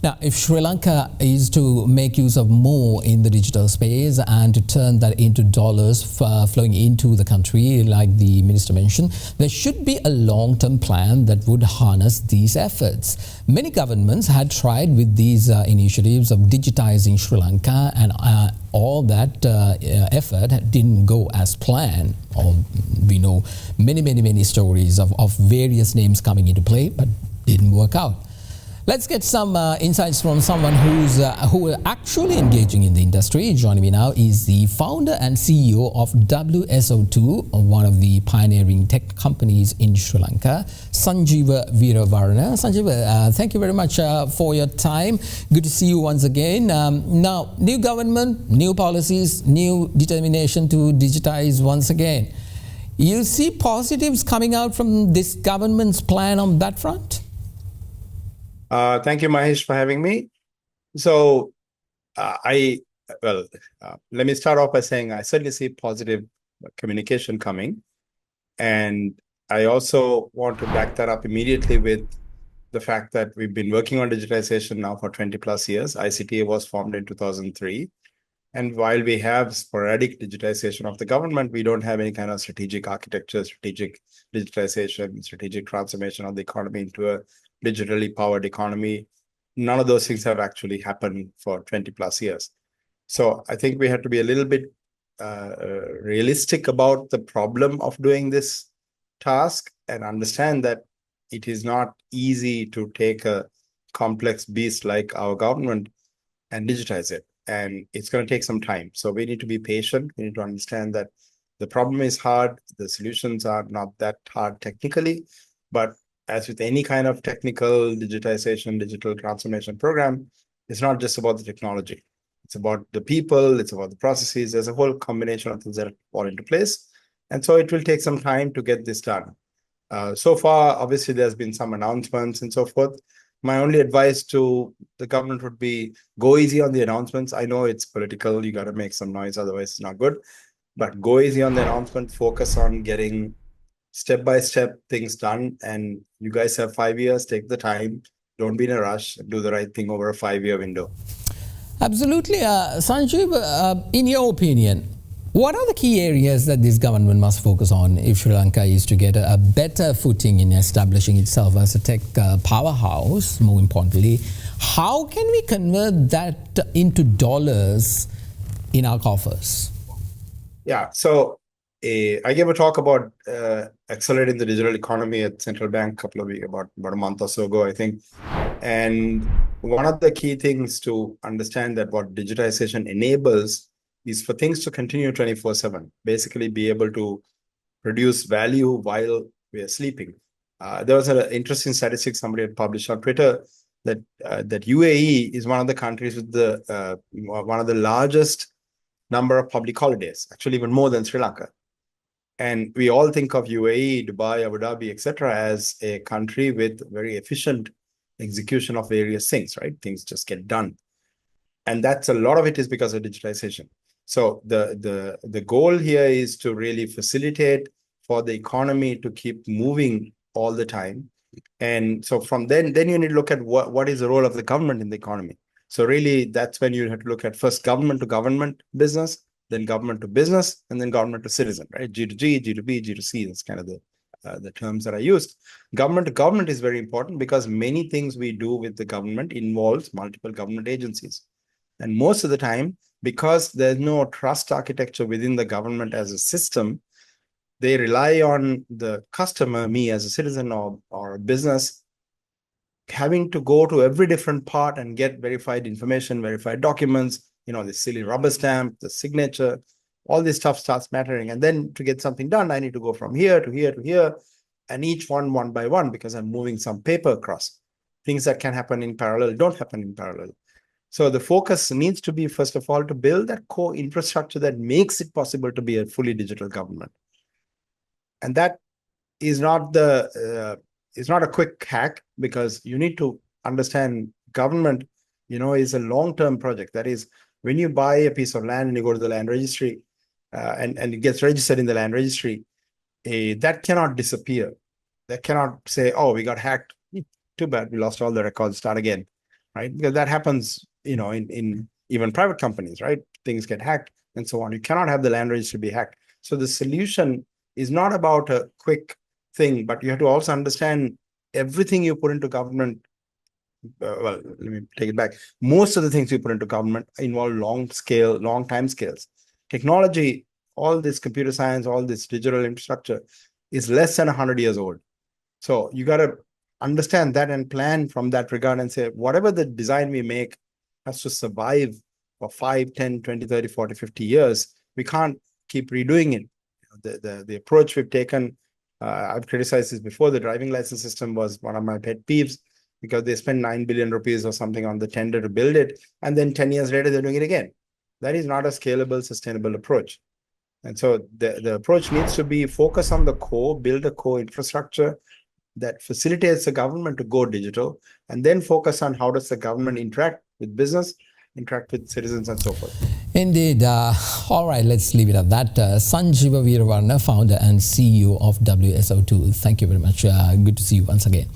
Now, if Sri Lanka is to make use of more in the digital space and to turn that into dollars flowing into the country, like the minister mentioned, there should be a long-term plan that would harness these efforts. Many governments had tried with these initiatives of digitizing Sri Lanka, and all that effort didn't go as planned. We know many stories of various names coming into play, but didn't work out. Let's get some insights from someone who are actually engaging in the industry. Joining me now is the founder and CEO of WSO2, one of the pioneering tech companies in Sri Lanka, Sanjiva Weerawarana. Sanjiva, thank you very much for your time. Good to see you once again. Now, new government, new policies, new determination to digitize once again. You see positives coming out from this government's plan on that front? Thank you, Mahieash, for having me. So, let me start off by saying I certainly see positive communication coming. And I also want to back that up immediately with the fact that we've been working on digitization now for 20 plus years. ICTA was formed in 2003. And while we have sporadic digitization of the government, we don't have any kind of strategic architecture, strategic digitization, strategic transformation of the economy into a digitally powered economy. None of those things have actually happened for 20 plus years. So I think we have to be a little bit realistic about the problem of doing this task and understand that it is not easy to take a complex beast like our government and digitize it. And it's going to take some time. So we need to be patient. We need to understand that the problem is hard. The solutions are not that hard technically, but as with any kind of technical digitization, digital transformation program, it's not just about the technology. It's about the people, it's about the processes. There's a whole combination of things that fall into place. And so it will take some time to get this done. So far, obviously, there's been some announcements and so forth. My only advice to the government would be go easy on the announcements. I know it's political, you got to make some noise, otherwise it's not good. But go easy on the announcement, focus on getting step-by-step things done. And you guys have 5 years, take the time, don't be in a rush, do the right thing over a 5-year window. Absolutely. Sanjiv, in your opinion, what are the key areas that this government must focus on if Sri Lanka is to get a better footing in establishing itself as a tech powerhouse, more importantly? How can we convert that into dollars in our coffers? Yeah, so I gave a talk about accelerating the digital economy at Central Bank about a month or so ago, I think. And one of the key things to understand that what digitization enables is for things to continue 24/7, basically be able to produce value while we are sleeping. There was an interesting statistic somebody had published on Twitter that UAE is one of the countries with one of the largest number of public holidays, actually even more than Sri Lanka. And we all think of UAE, Dubai, Abu Dhabi, etc., as a country with very efficient execution of various things, right? Things just get done. And that's a lot of it is because of digitization. So the goal here is to really facilitate for the economy to keep moving all the time. And so from then you need to look at what is the role of the government in the economy. So really, that's when you have to look at first government to government business, then government to business, and then government to citizen, right? G to G, G to B, G to C. That's kind of the terms that are used. Government to government is very important because many things we do with the government involves multiple government agencies. And most of the time, because there's no trust architecture within the government as a system, they rely on the customer, me as a citizen or a business, having to go to every different part and get verified information, verified documents, the silly rubber stamp, the signature, all this stuff starts mattering. And then to get something done, I need to go from here to here to here, and each one by one, because I'm moving some paper across. Things that can happen in parallel don't happen in parallel. So the focus needs to be, first of all, to build that core infrastructure that makes it possible to be a fully digital government. And that is not a quick hack, because you need to understand government, is a long-term project. That is, when you buy a piece of land and you go to the land registry and it gets registered in the land registry, that cannot disappear. That cannot say, oh, we got hacked. Too bad, we lost all the records, start again. right? Because that happens, in even private companies, right? Things get hacked and so on. You cannot have the land registry be hacked. So the solution is not about a quick thing, but you have to also understand everything you put into government. Well, let me take it back. Most of the things you put into government involve long time scales. Technology, all this computer science, all this digital infrastructure is less than 100 years old. So you got to understand that and plan from that regard and say, whatever the design we make has to survive for 5, 10, 20, 30, 40, 50 years. We can't keep redoing it. The approach we've taken, I've criticized this before, the driving license system was one of my pet peeves because they spent 9 billion rupees or something on the tender to build it. And then 10 years later, they're doing it again. That is not a scalable, sustainable approach. And so the approach needs to be focus on the core, build a core infrastructure that facilitates the government to go digital, and then focus on how does the government interact with business, interact with citizens, and so forth. Indeed. All right, let's leave it at that. Sanjiva Weerawarana, founder and CEO of WSO2. Thank you very much. Good to see you once again.